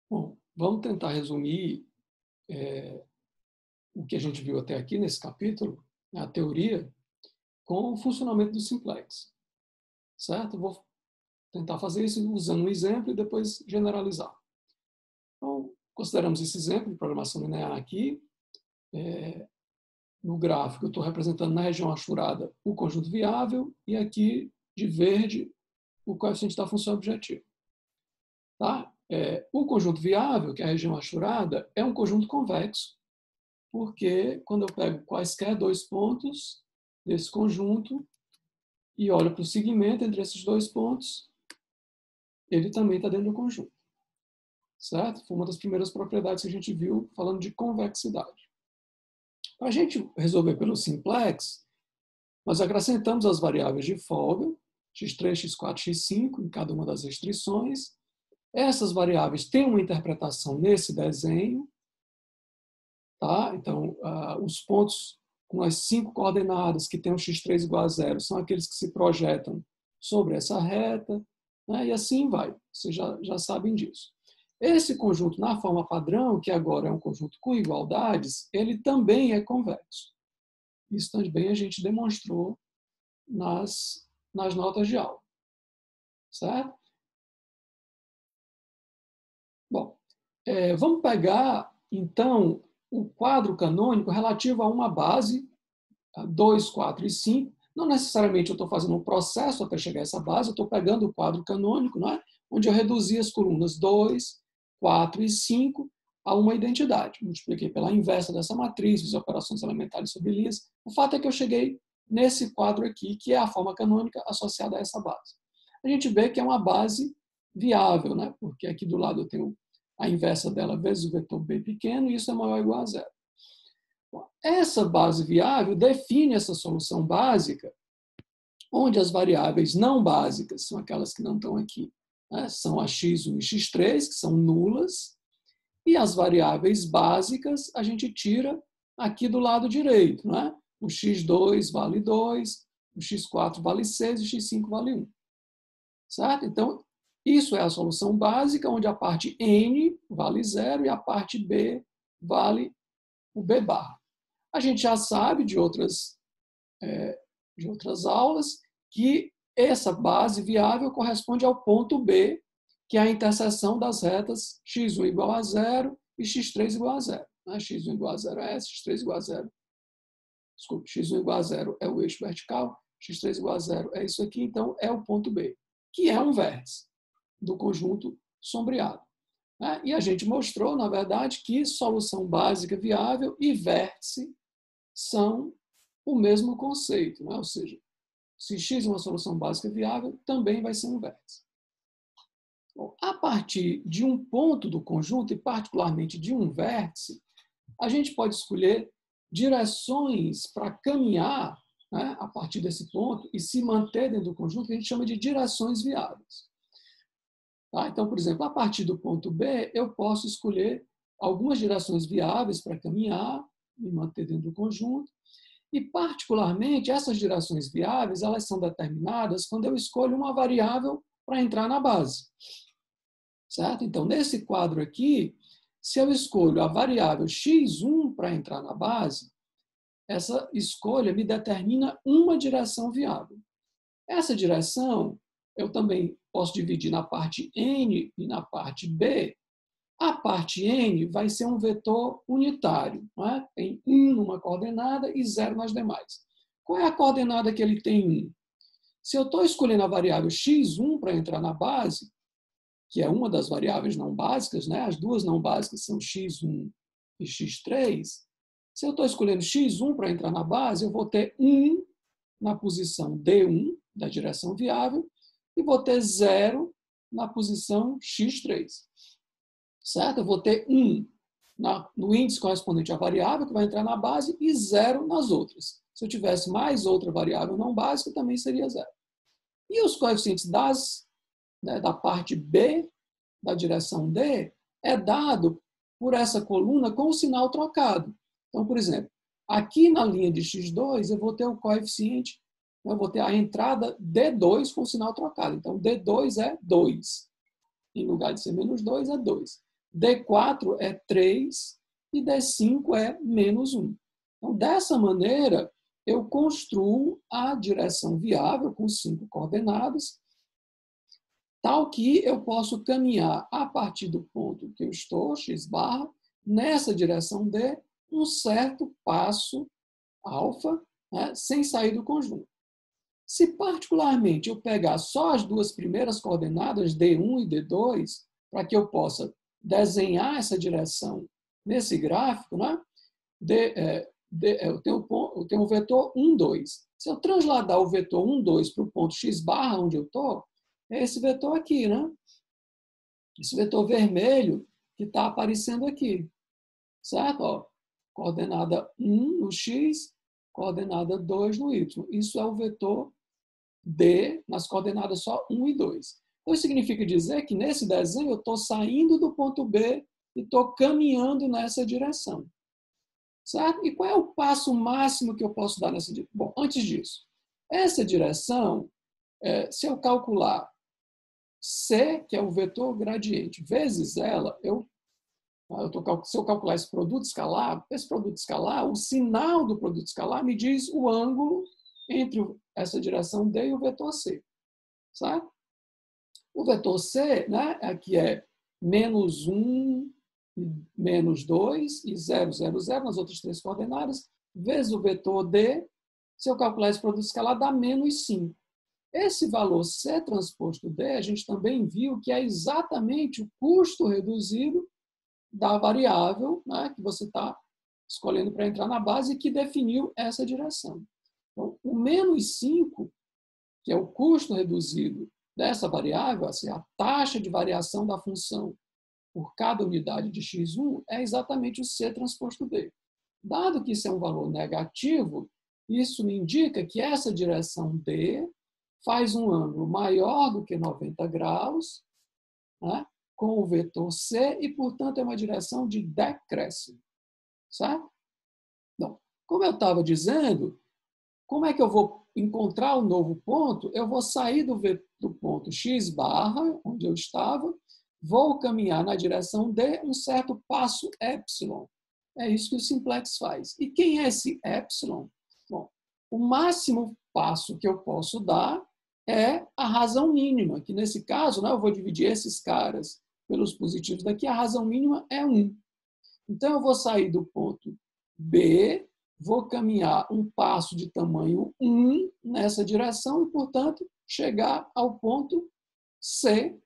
Bom, vamos tentar resumir o que a gente viu até aqui nesse capítulo, a teoria, com o funcionamento do simplex, certo? Vou tentar fazer isso usando um exemplo e depois generalizar. Então, consideramos esse exemplo de programação linear aqui. No gráfico, eu estou representando na região achurada o conjunto viável e aqui, de verde, o coeficiente da função objetiva. Tá? O conjunto viável, que é a região achurada, é um conjunto convexo, porque quando eu pego quaisquer dois pontos desse conjunto e olho para o segmento entre esses dois pontos, ele também está dentro do conjunto. Certo? Foi uma das primeiras propriedades que a gente viu falando de convexidade. Para a gente resolver pelo simplex, nós acrescentamos as variáveis de folga, x3, x4, x5, em cada uma das restrições. Essas variáveis têm uma interpretação nesse desenho. Tá? Então, os pontos com as 5 coordenadas que têm o x3 igual a 0 são aqueles que se projetam sobre essa reta, né? E assim vai. Vocês já sabem disso. Esse conjunto, na forma padrão, que agora é um conjunto com igualdades, ele também é convexo. Isso também a gente demonstrou nas notas de aula. Certo? Bom, vamos pegar, então, o quadro canônico relativo a uma base, 2, 4 e 5. Não necessariamente eu estou fazendo um processo até chegar a essa base, eu estou pegando o quadro canônico, não é? Onde eu reduzi as colunas 2, 4 e 5 a uma identidade. Multipliquei pela inversa dessa matriz, fiz operações elementares sobre linhas. O fato é que eu cheguei nesse quadro aqui, que é a forma canônica associada a essa base. A gente vê que é uma base viável, né? Porque aqui do lado eu tenho a inversa dela vezes o vetor b pequeno, e isso é maior ou igual a zero. Essa base viável define essa solução básica, onde as variáveis não básicas, são aquelas que não estão aqui, né? São a x1 e x3, que são nulas, e as variáveis básicas a gente tira aqui do lado direito. Né? O x2 vale 2, o x4 vale 6 e o x5 vale 1. Certo? Então, isso é a solução básica, onde a parte n vale 0 e a parte b vale o b barra. A gente já sabe de outras aulas que essa base viável corresponde ao ponto B, que é a interseção das retas x1 igual a 0 e x3 igual a 0. x1 igual a 0 é essa, x3 igual a 0. Desculpe, x1 igual a 0 é o eixo vertical, x3 igual a 0 é isso aqui, então é o ponto B, que é um vértice do conjunto sombreado. E a gente mostrou, na verdade, que solução básica viável e vértice são o mesmo conceito. Ou seja, se x é uma solução básica viável, também vai ser um vértice. Bom, a partir de um ponto do conjunto, e particularmente de um vértice, a gente pode escolher direções para caminhar, né, a partir desse ponto e se manter dentro do conjunto, que a gente chama de direções viáveis. Tá? Então, por exemplo, a partir do ponto B, eu posso escolher algumas direções viáveis para caminhar, me manter dentro do conjunto, e, particularmente, essas direções viáveis elas são determinadas quando eu escolho uma variável para entrar na base. Certo? Então, nesse quadro aqui, se eu escolho a variável x1 para entrar na base, essa escolha me determina uma direção viável. Essa direção eu também posso dividir na parte n e na parte b. A parte n vai ser um vetor unitário. Não é? Tem 1 numa coordenada e 0 nas demais. Qual é a coordenada que ele tem 1? Se eu estou escolhendo a variável x1 para entrar na base, que é uma das variáveis não básicas, né? As duas não básicas são x1 e x3, se eu estou escolhendo x1 para entrar na base, eu vou ter 1 na posição D1, da direção viável, e vou ter 0 na posição x3. Certo? Eu vou ter 1 no índice correspondente à variável que vai entrar na base e 0 nas outras. Se eu tivesse mais outra variável não básica, também seria 0. E os coeficientes da parte B, da direção D, é dado por essa coluna com o sinal trocado. Então, por exemplo, aqui na linha de x2, eu vou ter o coeficiente, eu vou ter a entrada D2 com o sinal trocado. Então, D2 é 2. Em lugar de ser menos 2, é 2. D4 é 3 e D5 é -1. Então, dessa maneira, eu construo a direção viável com 5 coordenadas, tal que eu posso caminhar a partir do ponto que eu estou, x barra, nessa direção D, um certo passo alfa, né, sem sair do conjunto. Se particularmente eu pegar só as duas primeiras coordenadas, D1 e D2, para que eu possa desenhar essa direção nesse gráfico, né, eu tenho o vetor 1, 2. Se eu transladar o vetor 1, 2 para o ponto x barra, onde eu estou, é esse vetor aqui, né? Esse vetor vermelho que está aparecendo aqui. Certo? Ó, coordenada 1 no x, coordenada 2 no y. Isso é o vetor D nas coordenadas só 1 e 2. Então, isso significa dizer que nesse desenho eu estou saindo do ponto B e estou caminhando nessa direção. Certo? E qual é o passo máximo que eu posso dar nessa direção? Bom, antes disso, essa direção, se eu calcular C, que é o vetor gradiente, vezes ela, se eu calcular esse produto escalar, o sinal do produto escalar me diz o ângulo entre essa direção D e o vetor C. Certo? O vetor C, né, aqui é -1, -2 e 0, 0, 0 nas outras três coordenadas, vezes o vetor D, se eu calcular esse produto escalar, dá -5. Esse valor C transposto D, a gente também viu que é exatamente o custo reduzido da variável, né, que você está escolhendo para entrar na base e que definiu essa direção. Então, o -5, que é o custo reduzido dessa variável, assim, a taxa de variação da função por cada unidade de x1, é exatamente o C transposto D. Dado que isso é um valor negativo, isso me indica que essa direção D faz um ângulo maior do que 90 graus, né, com o vetor C e, portanto, é uma direção de decréscimo. Certo? Então, como eu estava dizendo, como é que eu vou encontrar o novo ponto? Eu vou sair do ponto x barra, onde eu estava, vou caminhar na direção D um certo passo epsilon. É isso que o simplex faz. E quem é esse epsilon? Bom, o máximo passo que eu posso dar é a razão mínima, que nesse caso, né, eu vou dividir esses caras pelos positivos daqui, a razão mínima é 1. Então, eu vou sair do ponto B, vou caminhar um passo de tamanho 1 nessa direção e, portanto, chegar ao ponto C,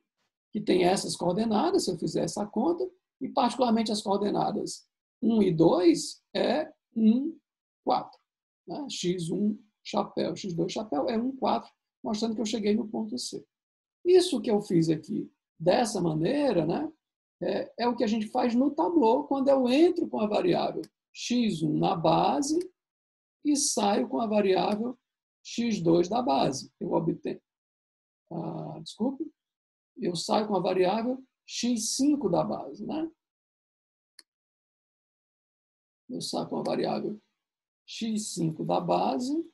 que tem essas coordenadas, se eu fizer essa conta, e particularmente as coordenadas 1 e 2 é 1, 4. Né? x1, chapéu, x2, chapéu é 1, 4, mostrando que eu cheguei no ponto C. Isso que eu fiz aqui dessa maneira, né, é o que a gente faz no Tableau, quando eu entro com a variável x1 na base e saio com a variável x2 da base. Eu obtenho, eu saio com a variável x5 da base. Né? Eu saio com a variável x5 da base.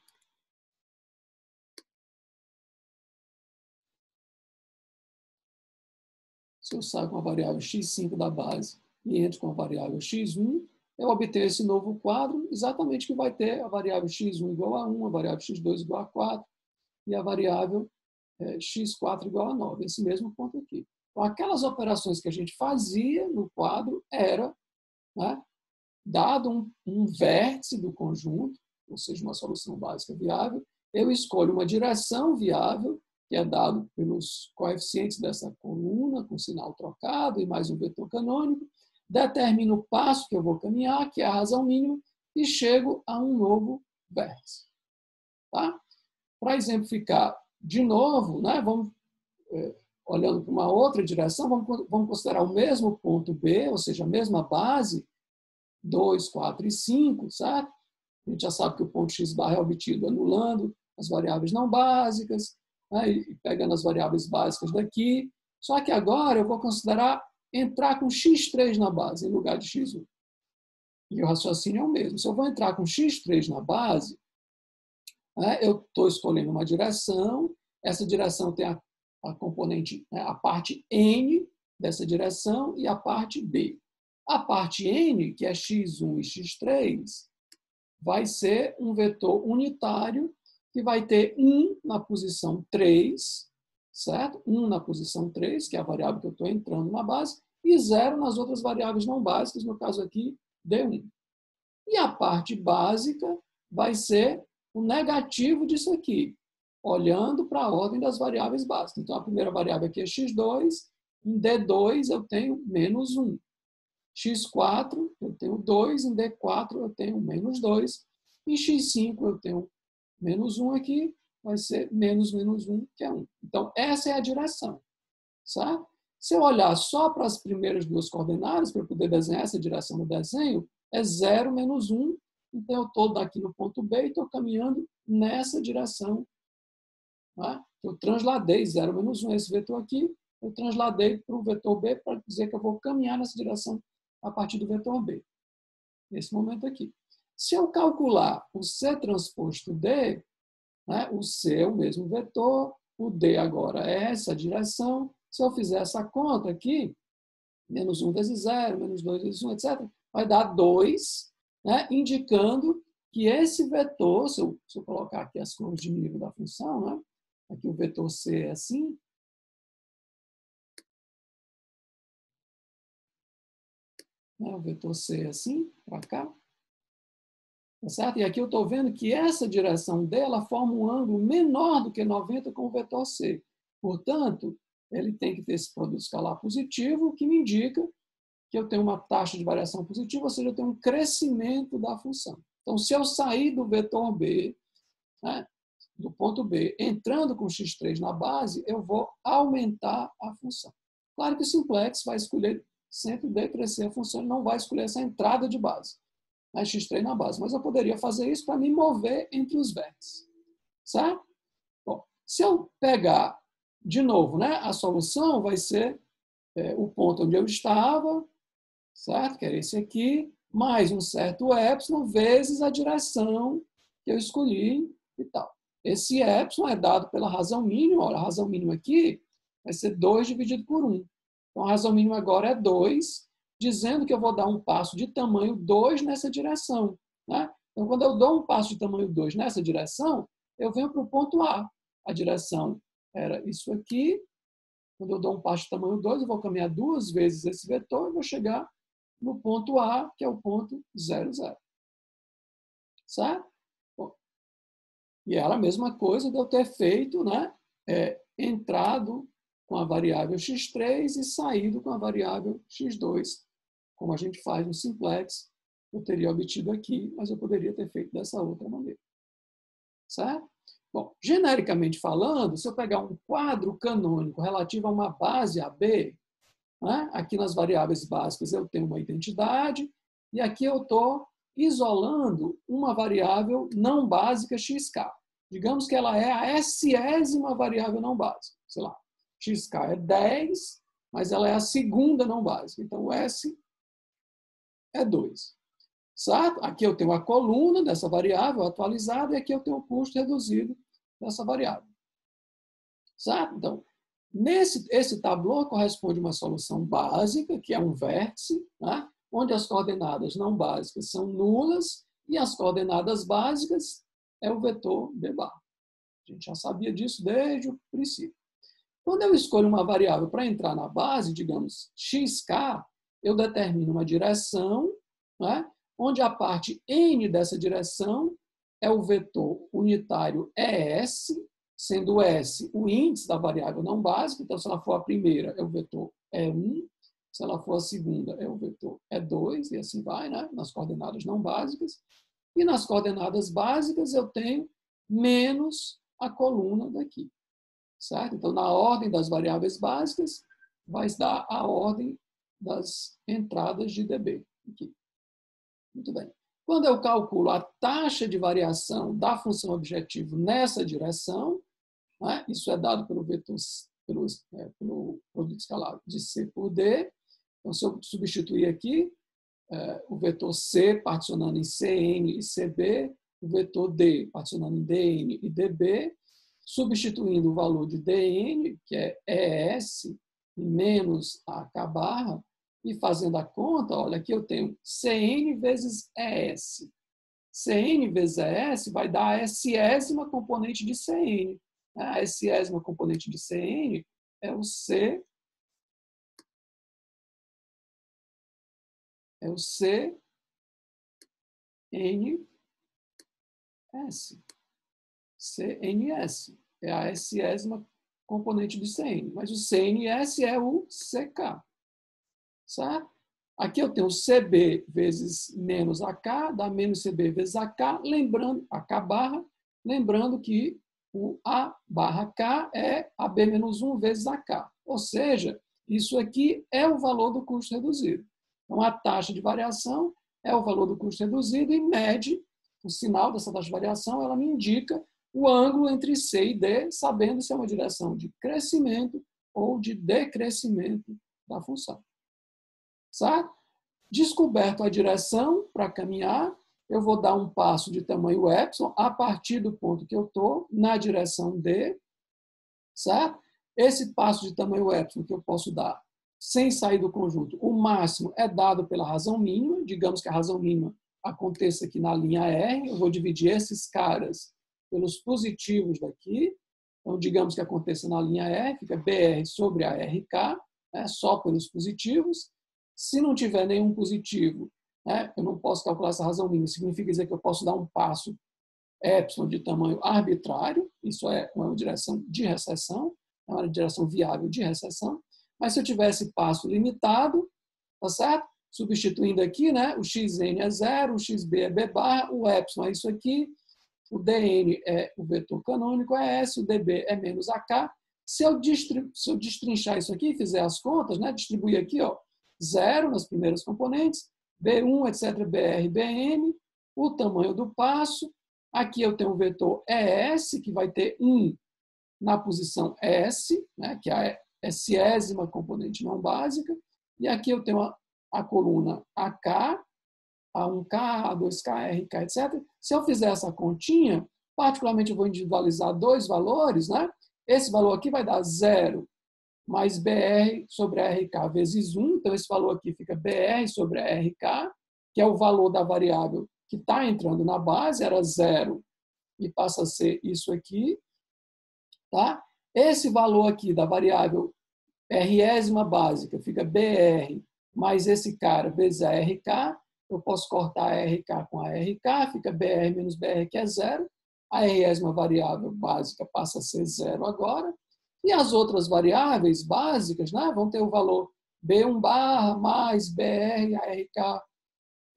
Se eu saio com a variável x5 da base e entro com a variável x1, eu obtenho esse novo quadro, exatamente que vai ter a variável x1 igual a 1, a variável x2 igual a 4 e a variável x4 igual a 9, esse mesmo ponto aqui. Então, aquelas operações que a gente fazia no quadro era, né, dado um vértice do conjunto, ou seja, uma solução básica viável, eu escolho uma direção viável, que é dado pelos coeficientes dessa coluna, com sinal trocado, e mais um vetor canônico, determino o passo que eu vou caminhar, que é a razão mínima, e chego a um novo vértice. Tá? Para exemplificar de novo, né, vamos, olhando para uma outra direção, vamos considerar o mesmo ponto B, ou seja, a mesma base, 2, 4 e 5, certo? A gente já sabe que o ponto x barra é obtido anulando as variáveis não básicas, né, e pegando as variáveis básicas daqui. Só que agora eu vou considerar entrar com x3 na base, em lugar de x1. E o raciocínio é o mesmo. Se eu vou entrar com x3 na base, né, eu estou escolhendo uma direção, essa direção tem a componente, né, a parte n, dessa direção e a parte B. A parte N, que é x1 e x3, vai ser um vetor unitário que vai ter 1 na posição 3, certo? 1 na posição 3, que é a variável que eu estou entrando na base, e 0 nas outras variáveis não básicas, no caso aqui, D1. E a parte básica vai ser o negativo disso aqui, olhando para a ordem das variáveis básicas. Então, a primeira variável aqui é x2, em D2 eu tenho menos 1. x4 eu tenho 2, em D4 eu tenho menos 2, em x5 eu tenho menos 1 aqui, vai ser menos 1, que é 1. Então, essa é a direção, certo? Se eu olhar só para as primeiras duas coordenadas, para eu poder desenhar essa direção no desenho, é 0, menos 1. Então, eu estou daqui no ponto B e estou caminhando nessa direção. Né? Eu transladei 0, menos 1, esse vetor aqui, eu transladei para o vetor B para dizer que eu vou caminhar nessa direção a partir do vetor B. Nesse momento aqui. Se eu calcular o C transposto D, né, o C é o mesmo vetor, o D agora é essa direção. Se eu fizer essa conta aqui, menos 1 vezes 0, menos 2 vezes 1, etc., vai dar 2, né, indicando que esse vetor, se eu colocar aqui as cores de nível da função, né, aqui o vetor C é assim, né, o vetor C é assim, para cá, tá certo? E aqui eu estou vendo que essa direção dela forma um ângulo menor do que 90 com o vetor C. Portanto, ele tem que ter esse produto escalar positivo, que me indica que eu tenho uma taxa de variação positiva, ou seja, eu tenho um crescimento da função. Então, se eu sair do vetor B, né, do ponto B, entrando com x3 na base, eu vou aumentar a função. Claro que o simplex vai escolher sempre decrescer a função, ele não vai escolher essa entrada de base, né, x3 na base, mas eu poderia fazer isso para me mover entre os vértices. Certo? Bom, se eu pegar de novo, né, a solução vai ser o ponto onde eu estava, certo? Que era esse aqui, mais um certo epsilon vezes a direção que eu escolhi e tal. Esse epsilon é dado pela razão mínima. Olha, a razão mínima aqui vai ser 2 dividido por 1. Então, a razão mínima agora é 2, dizendo que eu vou dar um passo de tamanho 2 nessa direção. Né? Então, quando eu dou um passo de tamanho 2 nessa direção, eu venho para o ponto A. A direção era isso aqui. Quando eu dou um passo de tamanho 2, eu vou caminhar 2 vezes esse vetor e vou chegar no ponto A, que é o ponto 0, 0. Certo? Bom, e era a mesma coisa de eu ter feito, né, entrado com a variável x3 e saído com a variável x2, como a gente faz no simplex. Eu teria obtido aqui, mas eu poderia ter feito dessa outra maneira. Certo? Bom, genericamente falando, se eu pegar um quadro canônico relativo a uma base AB, né? Aqui nas variáveis básicas eu tenho uma identidade e aqui eu estou isolando uma variável não básica xk. Digamos que ela é a sésima variável não básica. Sei lá, xk é 10, mas ela é a segunda não básica. Então, o S é 2. Certo? Aqui eu tenho a coluna dessa variável atualizada e aqui eu tenho o custo reduzido dessa variável. Certo? Então, esse tabuleau corresponde a uma solução básica, que é um vértice, né, onde as coordenadas não básicas são nulas e as coordenadas básicas é o vetor B bar. A gente já sabia disso desde o princípio. Quando eu escolho uma variável para entrar na base, digamos xk, eu determino uma direção, né, onde a parte n dessa direção é o vetor unitário ES, sendo S o índice da variável não básica. Então, se ela for a primeira, é o vetor E1, se ela for a segunda, é o vetor E2, e assim vai, né, nas coordenadas não básicas. E nas coordenadas básicas, eu tenho menos a coluna daqui. Certo? Então, na ordem das variáveis básicas, vai dar a ordem das entradas de dB. Aqui. Muito bem. Quando eu calculo a taxa de variação da função objetivo nessa direção, né, isso é dado pelo vetor, pelo produto escalar de C por D. Então, se eu substituir aqui o vetor C particionando em Cn e Cb, o vetor D particionando em Dn e Db, substituindo o valor de Dn, que é ES, e menos a K barra, e fazendo a conta, olha, aqui eu tenho Cn vezes ES. Cn vezes ES vai dar a S-ésima componente de Cn. A S-ésima componente de Cn é o C, CNS. CNS é a S-ésima componente de Cn, mas o CNS é o CK, certo? Aqui eu tenho CB vezes menos AK, dá menos CB vezes AK, lembrando, AK barra, lembrando que o A barra K é AB menos 1 vezes AK. Ou seja, isso aqui é o valor do custo reduzido. Então, a taxa de variação é o valor do custo reduzido e mede, o sinal dessa taxa de variação, ela me indica o ângulo entre C e D, sabendo se é uma direção de crescimento ou de decrescimento da função. Certo? Descoberto a direção para caminhar, eu vou dar um passo de tamanho epsilon a partir do ponto que eu estou, na direção D, certo? Esse passo de tamanho epsilon que eu posso dar sem sair do conjunto, o máximo é dado pela razão mínima, digamos que a razão mínima aconteça aqui na linha R, eu vou dividir esses caras pelos positivos daqui, então digamos que aconteça na linha R, fica BR sobre a RK, né, só pelos positivos. Se não tiver nenhum positivo, né, eu não posso calcular essa razão mínima, significa dizer que eu posso dar um passo epsilon de tamanho arbitrário, isso é uma direção de recessão, é uma direção viável de recessão, mas se eu tivesse passo limitado, tá certo? Substituindo aqui, né, o xn é 0, o xb é b barra, o epsilon é isso aqui, o dn é o vetor canônico, é S, o dB é menos AK. Se eu destrinchar isso aqui, fizer as contas, né, distribuir aqui, ó, 0 nas primeiras componentes, B1, etc., BR, BN, o tamanho do passo. Aqui eu tenho o vetor ES, que vai ter 1 na posição S, né, que é a S-ésima componente não básica. E aqui eu tenho a coluna AK, A1K, A2K, RK, etc. Se eu fizer essa continha, particularmente eu vou individualizar dois valores, né? Esse valor aqui vai dar 0 mais BR sobre RK vezes 1. Então, esse valor aqui fica BR sobre RK, que é o valor da variável que está entrando na base, era 0 e passa a ser isso aqui. Tá? Esse valor aqui da variável Résima básica fica BR mais esse cara vezes a RK. Eu posso cortar a RK com a RK, fica BR menos BR, que é 0. A Résima variável básica passa a ser 0 agora. E as outras variáveis básicas, né, vão ter o valor B1 barra mais BR, ARK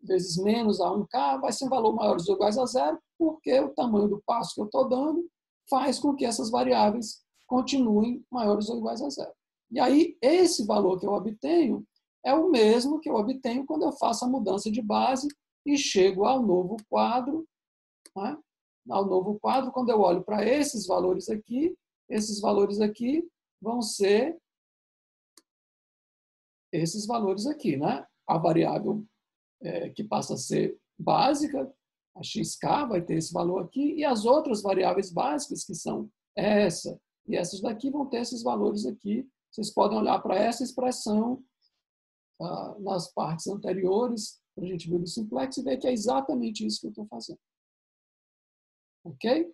vezes menos A1K, vai ser um valor maior ou igual a 0, porque o tamanho do passo que eu estou dando faz com que essas variáveis continuem maiores ou iguais a 0. E aí, esse valor que eu obtenho é o mesmo que eu obtenho quando eu faço a mudança de base e chego ao novo quadro. Né? Ao novo quadro, quando eu olho para esses valores aqui vão ser esses valores aqui. Né? A variável que passa a ser básica, a xk vai ter esse valor aqui, e as outras variáveis básicas, que são essa e essas daqui, vão ter esses valores aqui. Vocês podem olhar para essa expressão nas partes anteriores, para a gente ver do simplex, e ver que é exatamente isso que eu estou fazendo. Ok?